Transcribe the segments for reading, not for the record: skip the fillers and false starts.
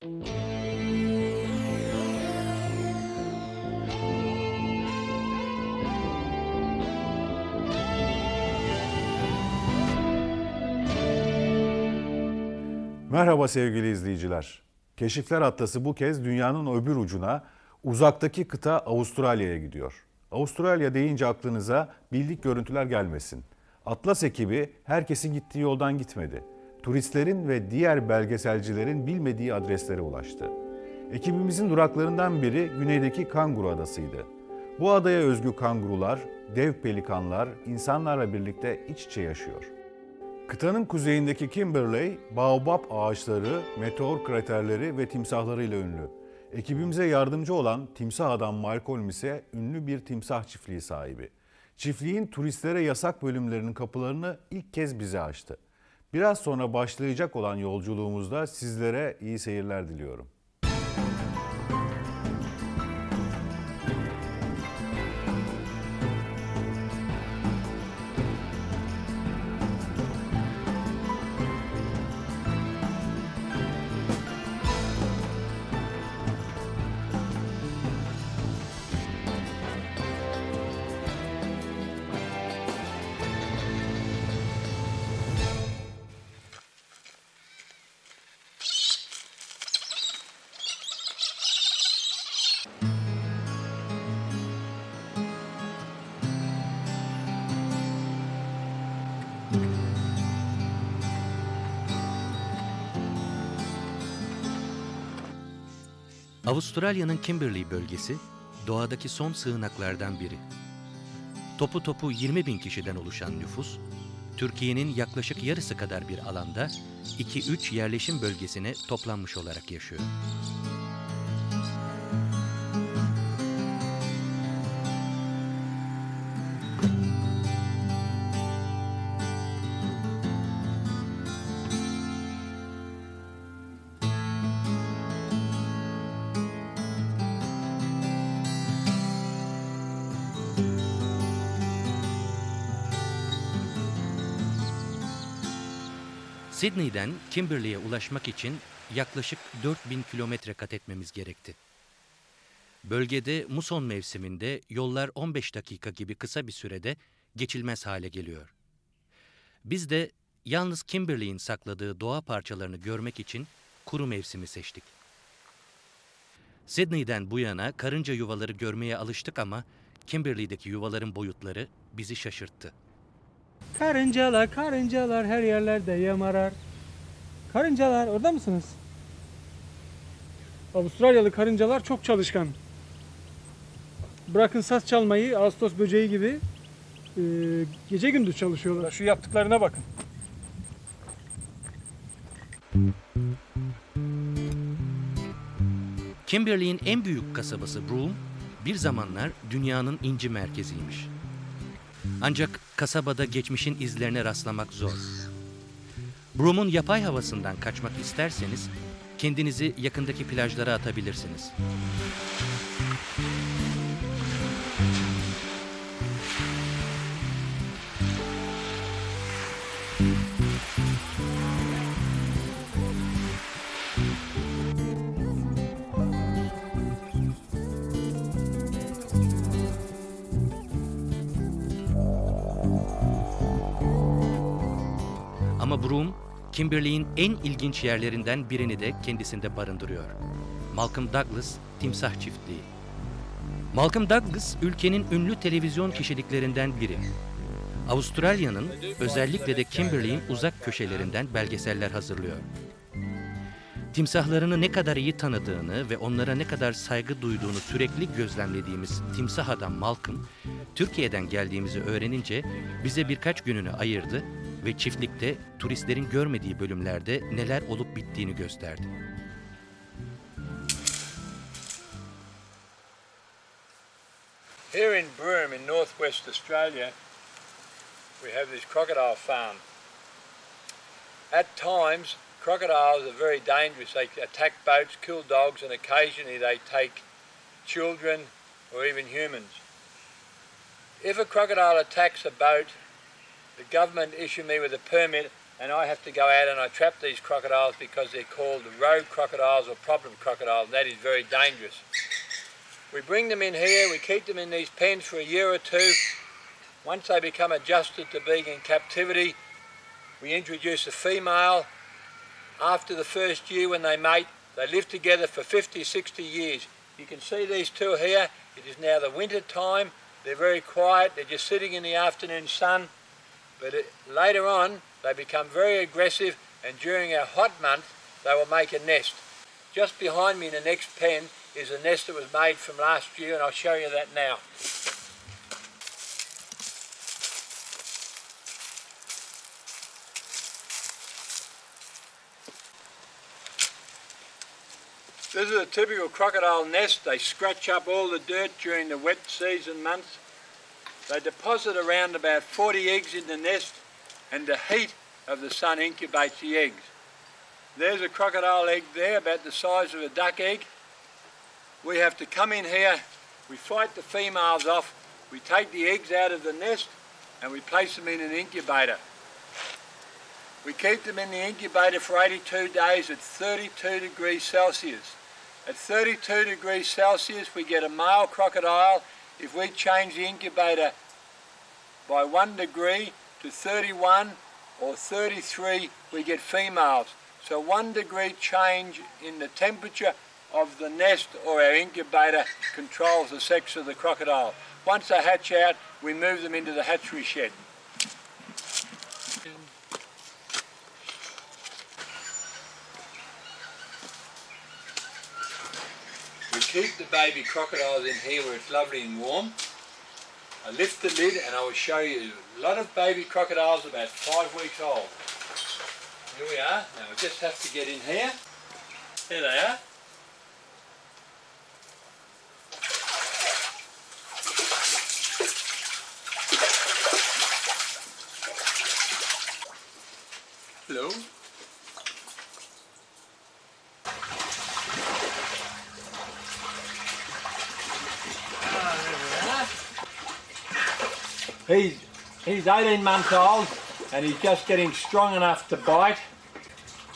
Merhaba sevgili izleyiciler. Keşifler Atlası bu kez dünyanın öbür ucuna, uzaktaki kıta Avustralya'ya gidiyor. Avustralya deyince aklınıza bildik görüntüler gelmesin. Atlas ekibi herkesin gittiği yoldan gitmedi. Turistlerin ve diğer belgeselcilerin bilmediği adreslere ulaştı. Ekibimizin duraklarından biri güneydeki Kanguru Adası'ydı. Bu adaya özgü kangurular, dev pelikanlar insanlarla birlikte iç içe yaşıyor. Kıtanın kuzeyindeki Kimberley, baobab ağaçları, meteor kraterleri ve timsahlarıyla ünlü. Ekibimize yardımcı olan timsah adam Malcolm ise ünlü bir timsah çiftliği sahibi. Çiftliğin turistlere yasak bölümlerinin kapılarını ilk kez bize açtı. Biraz sonra başlayacak olan yolculuğumuzda sizlere iyi seyirler diliyorum. Avustralya'nın Kimberley bölgesi, doğadaki son sığınaklardan biri. Topu topu 20.000 kişiden oluşan nüfus, Türkiye'nin yaklaşık yarısı kadar bir alanda 2-3 yerleşim bölgesine toplanmış olarak yaşıyor. Sydney'den Kimberley'e ulaşmak için yaklaşık 4.000 kilometre kat etmemiz gerekti. Bölgede muson mevsiminde yollar 15 dakika gibi kısa bir sürede geçilmez hale geliyor. Biz de yalnız Kimberley'in sakladığı doğa parçalarını görmek için kuru mevsimi seçtik. Sydney'den bu yana karınca yuvaları görmeye alıştık ama Kimberley'deki yuvaların boyutları bizi şaşırttı. Karıncalar, karıncalar her yerlerde yem arar. Karıncalar, orada mısınız? Avustralyalı karıncalar çok çalışkan. Bırakın saz çalmayı, Ağustos böceği gibi gece gündüz çalışıyorlar. Şu yaptıklarına bakın. Kimberley'in en büyük kasabası Broome, bir zamanlar dünyanın inci merkeziymiş. Ancak kasabada geçmişin izlerine rastlamak zor. Broome'un yapay havasından kaçmak isterseniz kendinizi yakındaki plajlara atabilirsiniz. Ama Broome, Kimberley'in en ilginç yerlerinden birini de kendisinde barındırıyor. Malcolm Douglas Timsah Çiftliği. Malcolm Douglas, ülkenin ünlü televizyon kişiliklerinden biri. Avustralya'nın, özellikle de Kimberley'in uzak köşelerinden belgeseller hazırlıyor. Timsahlarını ne kadar iyi tanıdığını ve onlara ne kadar saygı duyduğunu sürekli gözlemlediğimiz timsah adam Malcolm, Türkiye'den geldiğimizi öğrenince bize birkaç gününü ayırdı ve çiftlikte turistlerin görmediği bölümlerde neler olup bittiğini gösterdi. Here in Broome in northwest Australia, we have this crocodile farm. At times, crocodiles are very dangerous. They attack boats, kill dogs, and occasionally they take children or even humans. If a crocodile attacks a boat, the government issue me with a permit and I have to go out and I trap these crocodiles because they're called rogue crocodiles or problem crocodiles, and that is very dangerous. We bring them in here, we keep them in these pens for a year or two. Once they become adjusted to being in captivity, we introduce a female. After the first year when they mate, they live together for 50, 60 years. You can see these two here. It is now the winter time. They're very quiet. They're just sitting in the afternoon sun. But later on, they become very aggressive, and during our hot month, they will make a nest. Just behind me in the next pen is a nest that was made from last year, and I'll show you that now. This is a typical crocodile nest. They scratch up all the dirt during the wet season months. They deposit around about 40 eggs in the nest, and the heat of the sun incubates the eggs. There's a crocodile egg there, about the size of a duck egg. We have to come in here, we fight the females off, we take the eggs out of the nest, and we place them in an incubator. We keep them in the incubator for 82 days at 32 degrees Celsius. At 32 degrees Celsius we get a male crocodile. If we change the incubator by 1 degree to 31 or 33, we get females. So 1 degree change in the temperature of the nest or our incubator controls the sex of the crocodile. Once they hatch out, we move them into the hatchery shed. We keep the baby crocodiles in here where it's lovely and warm. I lift the lid and I will show you a lot of baby crocodiles about 5 weeks old. Here we are. Now we just have to get in here. There they are. Hello. He's 18 months old and he's just getting strong enough to bite.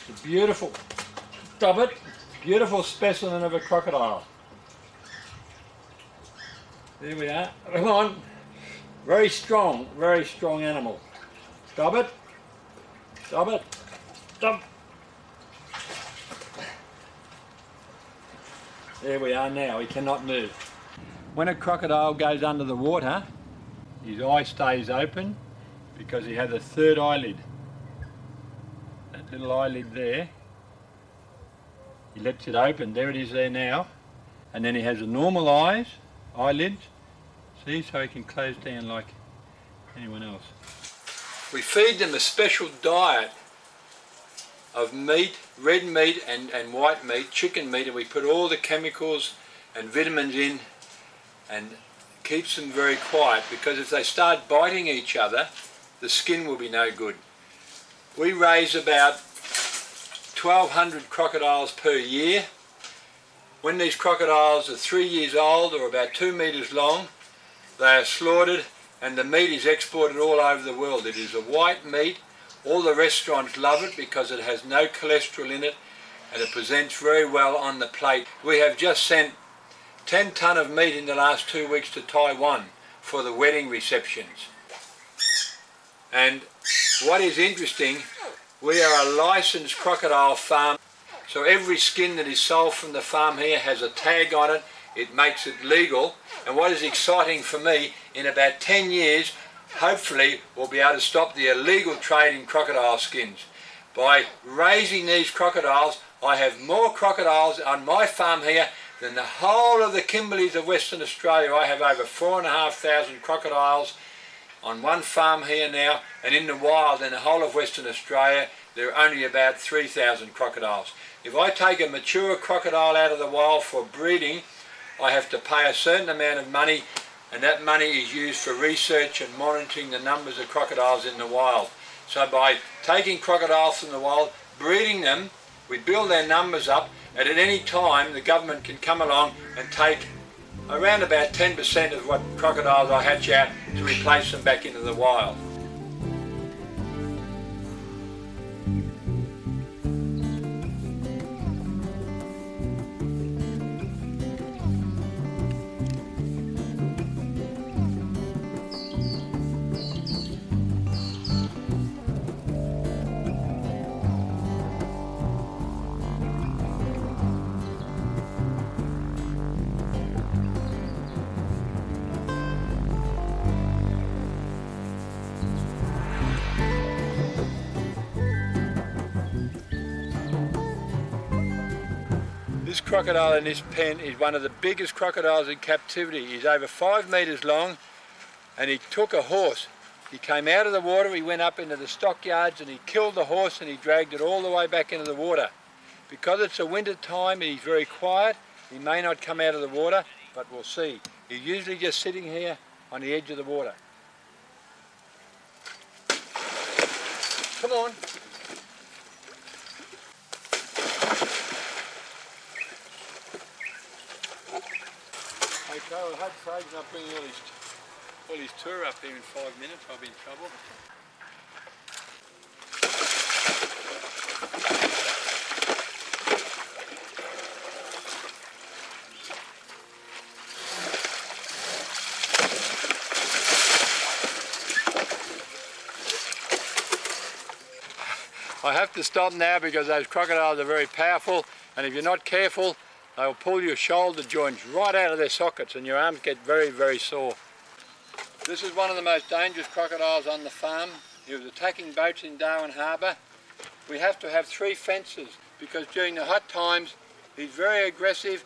It's a beautiful, stop it, beautiful specimen of a crocodile. There we are. Come on. Very strong animal. Stop it. Stop it. Stop. There we are now. He cannot move. When a crocodile goes under the water, his eye stays open because he has a third eyelid. That little eyelid there, he lets it open. There it is there now. And then he has a normal eyelids, see, so he can close down like anyone else. We feed them a special diet of meat, red meat and white meat, chicken meat, and we put all the chemicals and vitamins in and keeps them very quiet, because if they start biting each other, the skin will be no good. We raise about 1,200 crocodiles per year. When these crocodiles are 3 years old or about 2 meters long, they are slaughtered and the meat is exported all over the world. It is a white meat. All the restaurants love it because it has no cholesterol in it and it presents very well on the plate. We have just sent 10 tonne of meat in the last 2 weeks to Taiwan for the wedding receptions. And what is interesting, we are a licensed crocodile farm, so every skin that is sold from the farm here has a tag on it. It makes it legal, and what is exciting for me, in about 10 years, hopefully we'll be able to stop the illegal trade in crocodile skins. By raising these crocodiles, I have more crocodiles on my farm here than the whole of the Kimberleys of Western Australia. I have over 4,500 crocodiles on one farm here now, and in the wild in the whole of Western Australia there are only about 3,000 crocodiles. If I take a mature crocodile out of the wild for breeding, I have to pay a certain amount of money, and that money is used for research and monitoring the numbers of crocodiles in the wild. So by taking crocodiles from the wild, breeding them, we build their numbers up, and at any time the government can come along and take around about 10% of what crocodiles I hatch out to replace them back into the wild. This crocodile in this pen is one of the biggest crocodiles in captivity. He's over 5 metres long, and he took a horse. He came out of the water, he went up into the stockyards, and he killed the horse and he dragged it all the way back into the water. Because it's a winter time, he's very quiet. He may not come out of the water, but we'll see. He's usually just sitting here on the edge of the water. Come on. Okay, well, I'll Fraser not bringing all his tour up here in 5 minutes. I'll be in trouble. I have to stop now because those crocodiles are very powerful, and if you're not careful, they'll pull your shoulder joints right out of their sockets and your arms get very, very sore. This is one of the most dangerous crocodiles on the farm. He was attacking boats in Darwin Harbour. We have to have 3 fences because during the hot times he's very aggressive.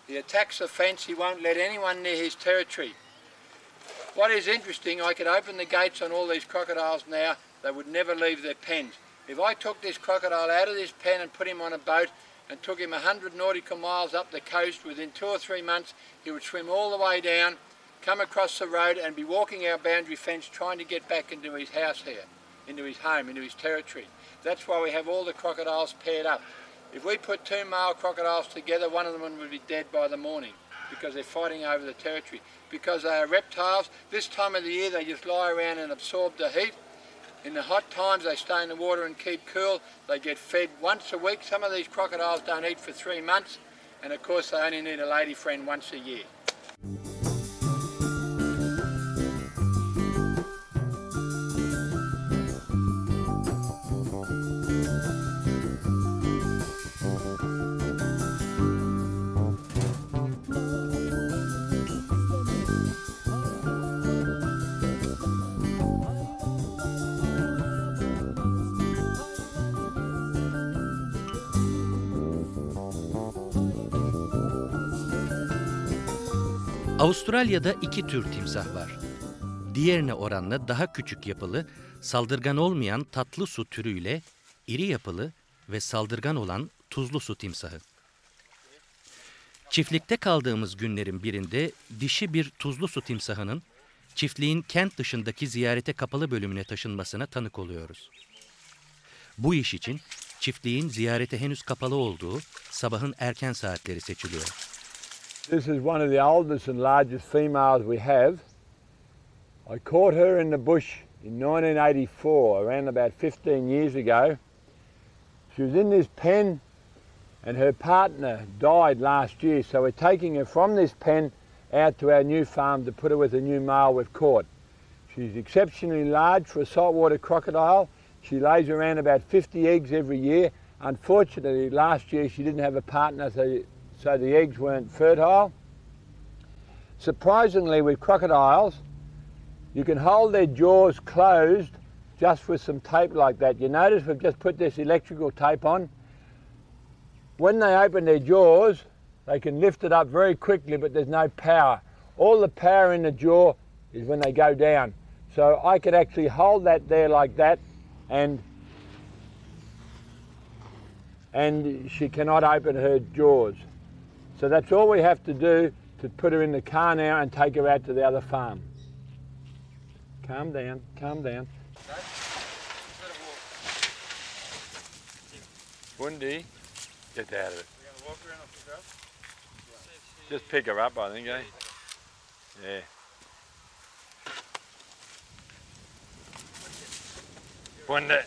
He attacks the fence, he won't let anyone near his territory. What is interesting, I could open the gates on all these crocodiles now, they would never leave their pens. If I took this crocodile out of this pen and put him on a boat and took him 100 nautical miles up the coast, within 2 or 3 months he would swim all the way down, come across the road and be walking our boundary fence trying to get back into his house here, into his home, into his territory. That's why we have all the crocodiles paired up. If we put 2 male crocodiles together, one of them would be dead by the morning because they're fighting over the territory. Because they are reptiles, this time of the year they just lie around and absorb the heat. In the hot times they stay in the water and keep cool. They get fed once a week. Some of these crocodiles don't eat for 3 months, and of course they only need a lady friend once a year. Avustralya'da 2 tür timsah var. Diğerine oranla daha küçük yapılı, saldırgan olmayan tatlı su türüyle iri yapılı ve saldırgan olan tuzlu su timsahı. Çiftlikte kaldığımız günlerin birinde dişi bir tuzlu su timsahının çiftliğin kent dışındaki ziyarete kapalı bölümüne taşınmasına tanık oluyoruz. Bu iş için çiftliğin ziyarete henüz kapalı olduğu sabahın erken saatleri seçiliyor. This is one of the oldest and largest females we have. I caught her in the bush in 1984, around about 15 years ago. She was in this pen and her partner died last year, so we're taking her from this pen out to our new farm to put her with a new male we've caught. She's exceptionally large for a saltwater crocodile. She lays around about 50 eggs every year. Unfortunately, last year she didn't have a partner, so the eggs weren't fertile. Surprisingly, with crocodiles, you can hold their jaws closed just with some tape like that. You notice we've just put this electrical tape on. When they open their jaws, they can lift it up very quickly, but there's no power. All the power in the jaw is when they go down. So I could actually hold that there like that, and she cannot open her jaws. So that's all we have to do to put her in the car now and take her out to the other farm. Calm down, calm down. Bundy, get out of it. We're going to walk around off the grass? Just pick her up, I think, eh? Yeah. Bundy.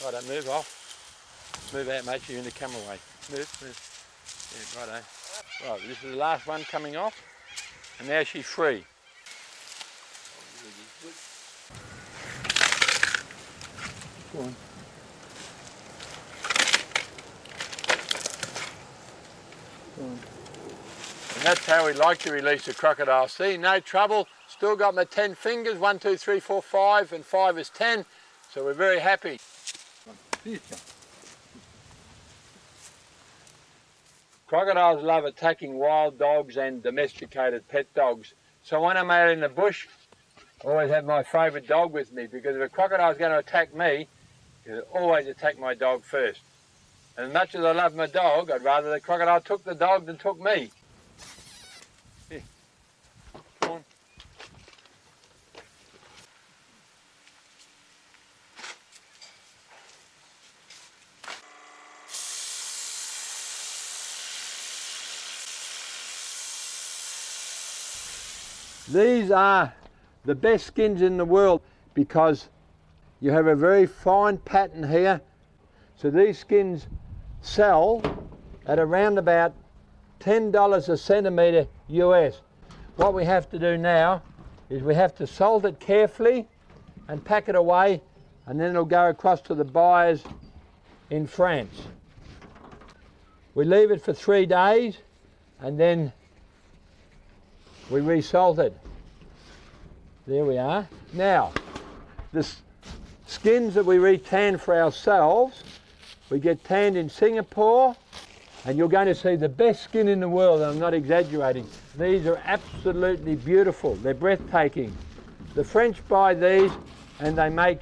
Right, don't move off. Move out, mate, you're in the camera way. Move, move. Yeah, righto. Right, this is the last one coming off, and now she's free. Go on. And that's how we like to release the crocodile. See, no trouble. Still got my 10 fingers, 1, 2, 3, 4, 5, and 5 is 10. So we're very happy. Crocodiles love attacking wild dogs and domesticated pet dogs. So when I'm out in the bush, I always have my favourite dog with me, because if a crocodile's going to attack me, it'll always attack my dog first. And as much as I love my dog, I'd rather the crocodile took the dog than took me. Here. Come on. These are the best skins in the world because you have a very fine pattern here. So these skins sell at around about $10 a centimetre US. What we have to do now is we have to salt it carefully and pack it away, and then it'll go across to the buyers in France. We leave it for 3 days and then we resalt it. There we are. Now, the skins that we re-tan for ourselves, we get tanned in Singapore, and you're going to see the best skin in the world, and I'm not exaggerating. These are absolutely beautiful. They're breathtaking. The French buy these and they make,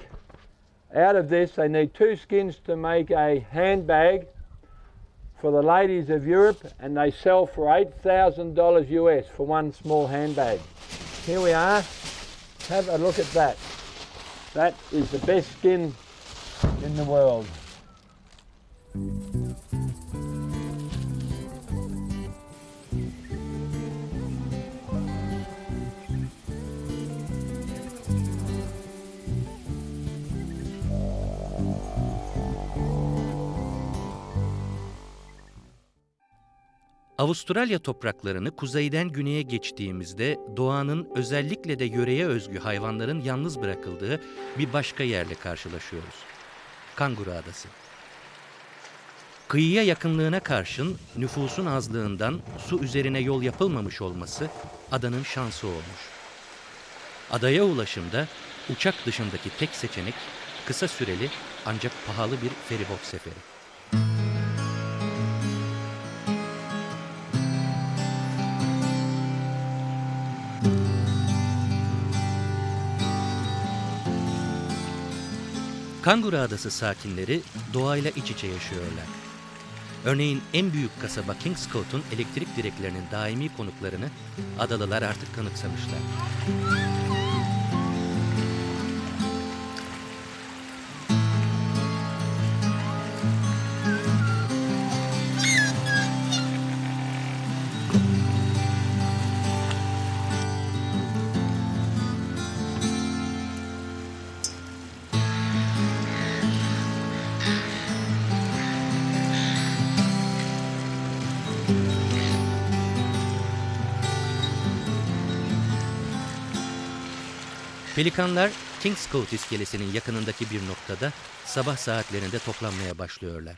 out of this, they need 2 skins to make a handbag for the ladies of Europe, and they sell for $8,000 US for one small handbag. Here we are. Have a look at that. That is the best skin in the world. Avustralya topraklarını kuzeyden güneye geçtiğimizde doğanın, özellikle de yöreye özgü hayvanların yalnız bırakıldığı bir başka yerle karşılaşıyoruz. Kanguru Adası. Kıyıya yakınlığına karşın nüfusun azlığından su üzerine yol yapılmamış olması adanın şansı olmuş. Adaya ulaşımda uçak dışındaki tek seçenek kısa süreli ancak pahalı bir feribot seferi. Kanguru Adası sakinleri doğayla iç içe yaşıyorlar. Örneğin en büyük kasaba Kingscote'un elektrik direklerinin daimi konuklarını adalılar artık kanıksamışlar. Pelikanlar Kingscote iskelesinin yakınındaki bir noktada sabah saatlerinde toplanmaya başlıyorlar.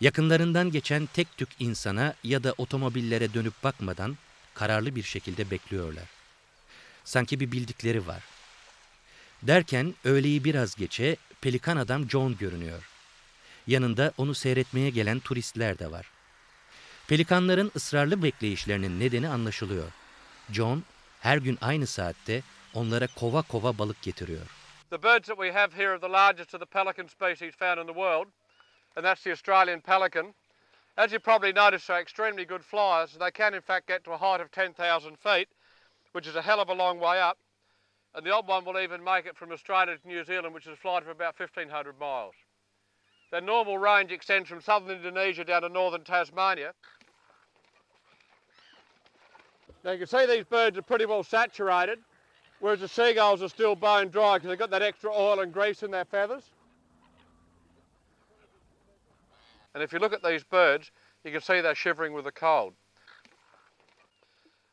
Yakınlarından geçen tek tük insana ya da otomobillere dönüp bakmadan kararlı bir şekilde bekliyorlar. Sanki bir bildikleri var. Derken öğleyi biraz geçe pelikan adam John görünüyor. Yanında onu seyretmeye gelen turistler de var. Pelikanların ısrarlı bekleyişlerinin nedeni anlaşılıyor. John her gün aynı saatte onlara kova kova balık getiriyor. The birds that we have here are the largest of the pelican species found in the world, and that's the Australian pelican. As you probably noticed, they're extremely good flyers. They can in fact get to a height of 10,000 feet, which is a hell of a long way up. And the odd one will even make it from Australia to New Zealand, which is a flight of about 1,500 miles. Their normal range extends from southern Indonesia down to northern Tasmania. Now you can see these birds are pretty well saturated, whereas the seagulls are still bone dry because they've got that extra oil and grease in their feathers. And if you look at these birds, you can see they're shivering with the cold.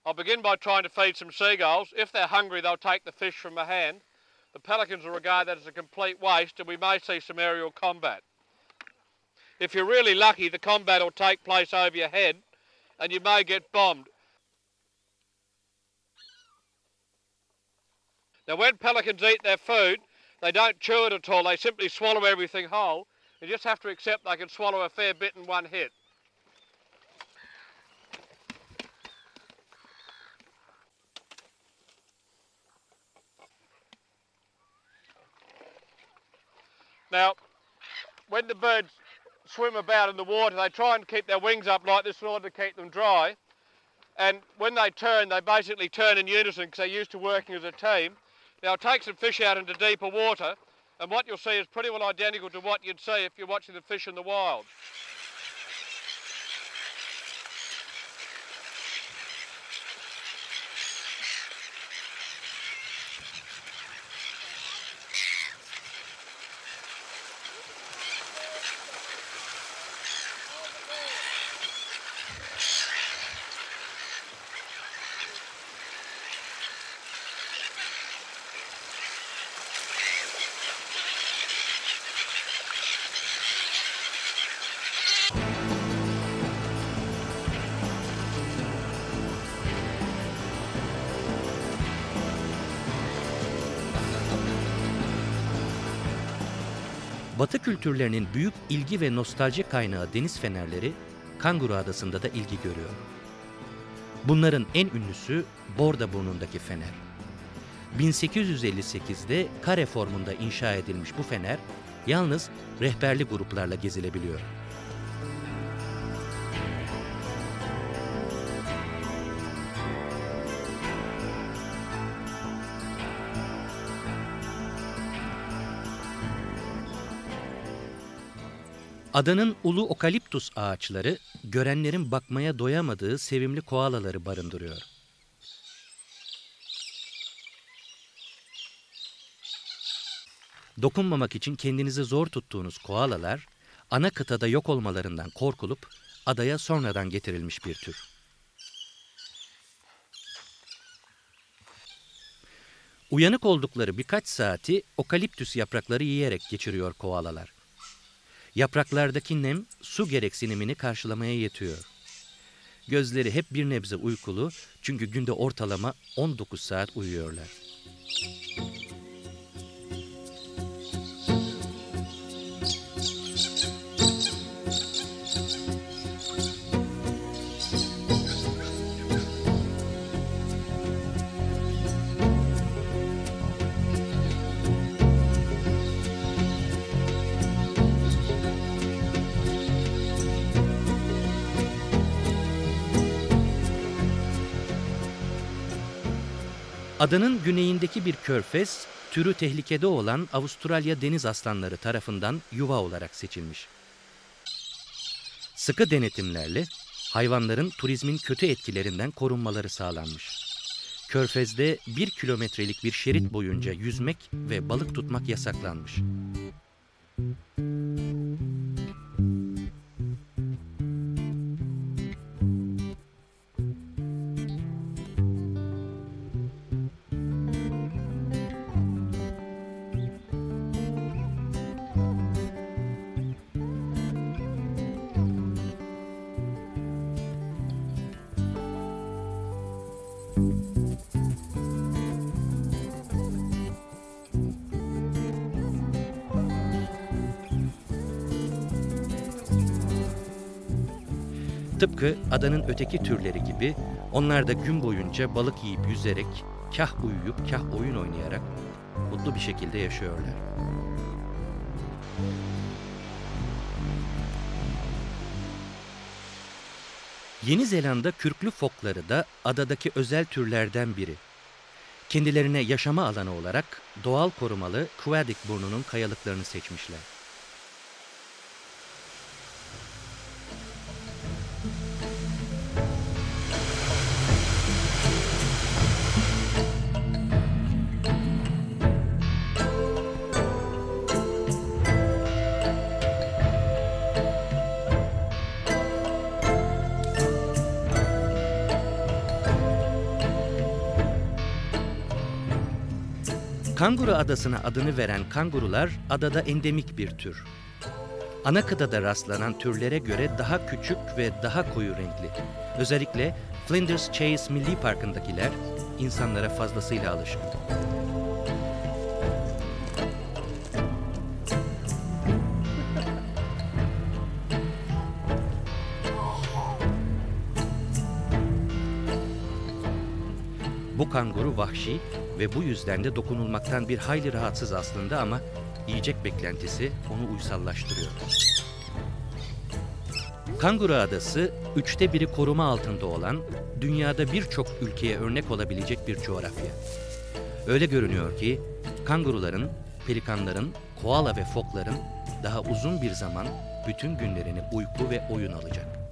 I'll begin by trying to feed some seagulls. If they're hungry, they'll take the fish from my hand. The pelicans will regard that as a complete waste, and we may see some aerial combat. If you're really lucky, the combat will take place over your head and you may get bombed. Now when pelicans eat their food, they don't chew it at all, they simply swallow everything whole. You just have to accept they can swallow a fair bit in one hit. Now, when the birds swim about in the water, they try and keep their wings up like this in order to keep them dry. And when they basically turn in unison because they're used to working as a team. Now, I'll take some fish out into deeper water, and what you'll see is pretty well identical to what you'd see if you're watching the fish in the wild. Batı kültürlerinin büyük ilgi ve nostalji kaynağı deniz fenerleri, Kanguru Adası'nda da ilgi görüyor. Bunların en ünlüsü Bordaburnu'ndaki fener. 1858'de kare formunda inşa edilmiş bu fener, yalnız rehberli gruplarla gezilebiliyor. Adanın ulu okaliptus ağaçları, görenlerin bakmaya doyamadığı sevimli koalaları barındırıyor. Dokunmamak için kendinizi zor tuttuğunuz koalalar, ana kıtada yok olmalarından korkulup adaya sonradan getirilmiş bir tür. Uyanık oldukları birkaç saati okaliptüs yaprakları yiyerek geçiriyor koalalar. Yapraklardaki nem su gereksinimini karşılamaya yetiyor. Gözleri hep bir nebze uykulu çünkü günde ortalama 19 saat uyuyorlar. Adanın güneyindeki bir körfez, türü tehlikede olan Avustralya deniz aslanları tarafından yuva olarak seçilmiş. Sıkı denetimlerle hayvanların turizmin kötü etkilerinden korunmaları sağlanmış. Körfezde 1 kilometrelik bir şerit boyunca yüzmek ve balık tutmak yasaklanmış. Tıpkı adanın öteki türleri gibi onlar da gün boyunca balık yiyip yüzerek, kah uyuyup kah oyun oynayarak mutlu bir şekilde yaşıyorlar. Yeni Zelanda kürklü fokları da adadaki özel türlerden biri. Kendilerine yaşama alanı olarak doğal korumalı Quadic burnunun kayalıklarını seçmişler. Kanguru Adası'na adını veren kangurular adada endemik bir tür. ana kıtada rastlanan türlere göre daha küçük ve daha koyu renkli. Özellikle Flinders Chase Milli Parkı'ndakiler insanlara fazlasıyla alışkın. Bu kanguru vahşi ve bu yüzden de dokunulmaktan bir hayli rahatsız aslında ama yiyecek beklentisi onu uysallaştırıyor. Kanguru Adası, 1/3'ü koruma altında olan, dünyada birçok ülkeye örnek olabilecek bir coğrafya. Öyle görünüyor ki, kanguruların, pelikanların, koala ve fokların daha uzun bir zaman bütün günlerini uyku ve oyun alacak.